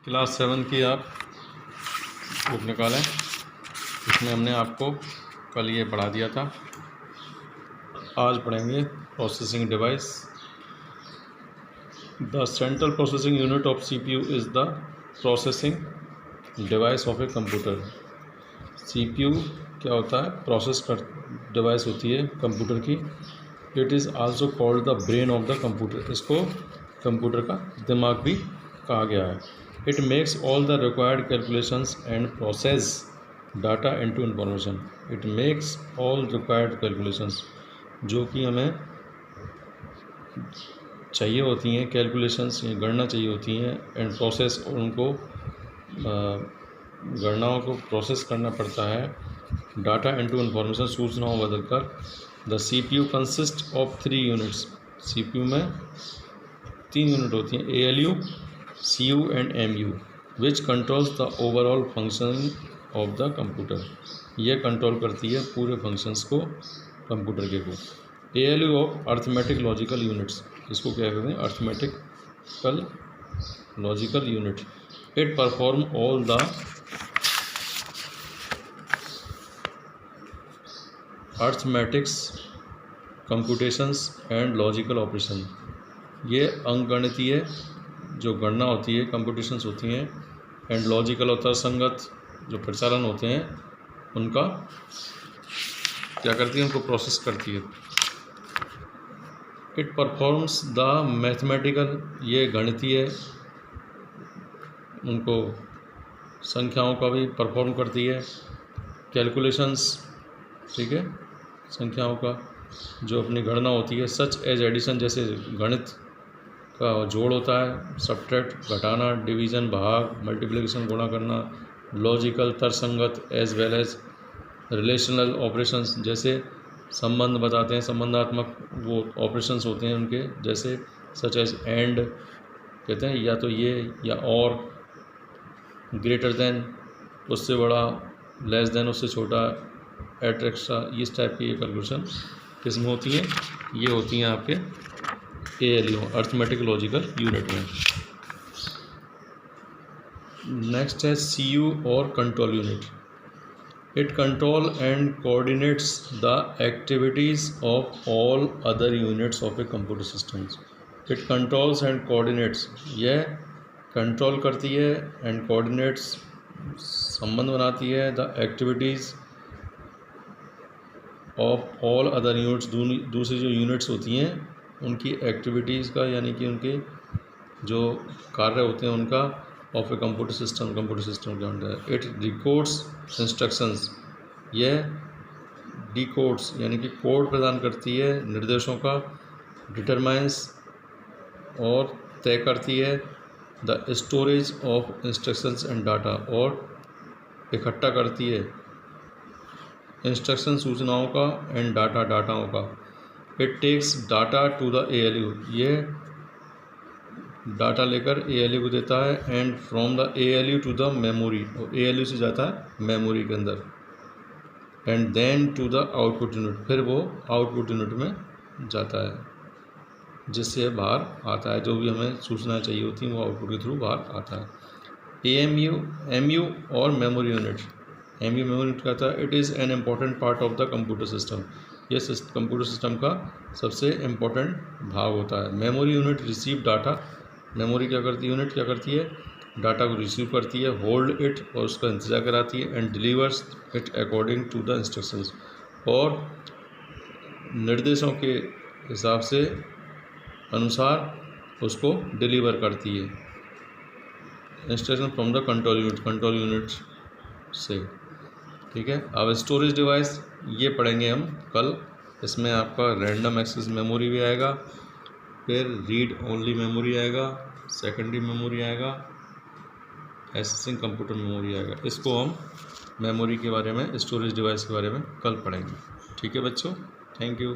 Class 7 की आप book निकालें। इसमें हमने आपको कल ये पढ़ा दिया था। आज पढ़ेंगे processing device. The central processing unit of CPU is the processing device of a computer. CPU क्या होता है? प्रोसेस कर डिवाइस होती है कंप्यूटर की। It is also called the brain of the computer. इसको कंप्यूटर का दिमाग भी कहा गया है। It makes all the required calculations and process data into information. It makes all required calculations, जो कि हमें चाहिए होती हैं, कैलकुलेशंस गणना चाहिए होती हैं, एंड प्रोसेस, उनको गणनाओं को प्रोसेस करना पड़ता है। डाटा इनटू इंफॉर्मेशन, सूचनाओं बदल कर। The CPU consist of 3 units. CPU में 3 यूनिट होती हैं, ALU, CU and MU, which controls the overall function of the computer. यह कंट्रोल करती है पूरे फंक्शंस को कंप्यूटर के को। ALU of arithmetic logical units, इसको क्या कहते हैं? Arithmetical logical unit. It perform all the arithmetics computations and logical operation. ये अंकगणितीय जो गणना होती है, कंप्यूटेशंस होती हैं, एंड लॉजिकल होता है संगत जो प्रचालन होते हैं, उनका क्या करती है? उनको प्रोसेस करती है। इट परफॉर्म्स द मैथमेटिकल, ये गणितीय उनको संख्याओं का भी परफॉर्म करती है। कैलकुलेशंस, ठीक है, संख्याओं का जो अपनी गणना होती है। सच एज एडिशन, जैसे गणित का जोड़ होता है, सब्ट्रैक्ट घटाना, डिवीज़न भाग, मल्टीप्लिकेशन गुणा करना। लॉजिकल तर्कसंगत, as well as relational operations, जैसे संबंध बताते हैं, संबंधात्मक वो ऑपरेशंस होते हैं उनके, जैसे सच एज एंड कहते हैं, या तो ये या और, ग्रेटर देन उससे बड़ा, लेस देन उससे छोटा, एट एक्स्ट्रा, इस टाइप की ये कैलकुलेशन किस्म होती हैं। ये होती हैं आपके ALU, अर्थमेटिक लॉजिकल यूनिट में। नेक्स्ट है CU और control unit. It control and coordinates the activities of all other units of a computer systems. It controls and coordinates, यह कंट्रोल करती है, एंड कोऑर्डिनेट्स संबंध बनाती है, the activities of all other units, दूसरी जो यूनिट्स होती हैं उनकी एक्टिविटीज़ का, यानी कि उनके जो कार्य होते हैं उनका, ऑफ ए कंप्यूटर सिस्टम के अंडर। इट डिकोड्स इंस्ट्रक्शंस, यह डिकोड्स यानी कि कोड प्रदान करती है निर्देशों का। डिटरमाइंस, और तय करती है, the storage of instructions and data, और इकट्ठा करती है इंस्ट्रक्शन सूचनाओं का, एंड डाटा डाटाओं का। It takes data to the ALU, यह डाटा लेकर ALU को देता है, and from the ALU to the memory, और ALU से जाता है मेमोरी के अंदर, and then to the output unit, फिर वो आउटपुट यूनिट में जाता है, जिससे बाहर आता है, जो भी हमें सूचनाएं चाहिए होती हैं वो आउटपुट के थ्रू बाहर आता है। MU और memory unit. MU memory unit कहता है, it is an important part of the computer system, ये कंप्यूटर सिस्टम का सबसे इम्पोर्टेंट भाग होता है। Memory unit receive data, memory क्या करती है? यूनिट क्या करती है? डाटा को रिसीव करती है, होल्ड इट, और उसका इंतज़ार कराती है, and delivers it according to the instructions, और निर्देशों के हिसाब से अनुसार उसको डिलीवर करती है। Instruction from the control unit से, ठीक है। अब स्टोरेज डिवाइस ये पढ़ेंगे हम कल। इसमें आपका रैंडम एक्सेस मेमोरी भी आएगा, फिर रीड ओनली मेमोरी आएगा, सेकेंडरी मेमोरी आएगा, एसेसिंग कंप्यूटर मेमोरी आएगा। इसको हम मेमोरी के बारे में, स्टोरेज डिवाइस के बारे में कल पढ़ेंगे, ठीक है बच्चों। Thank you.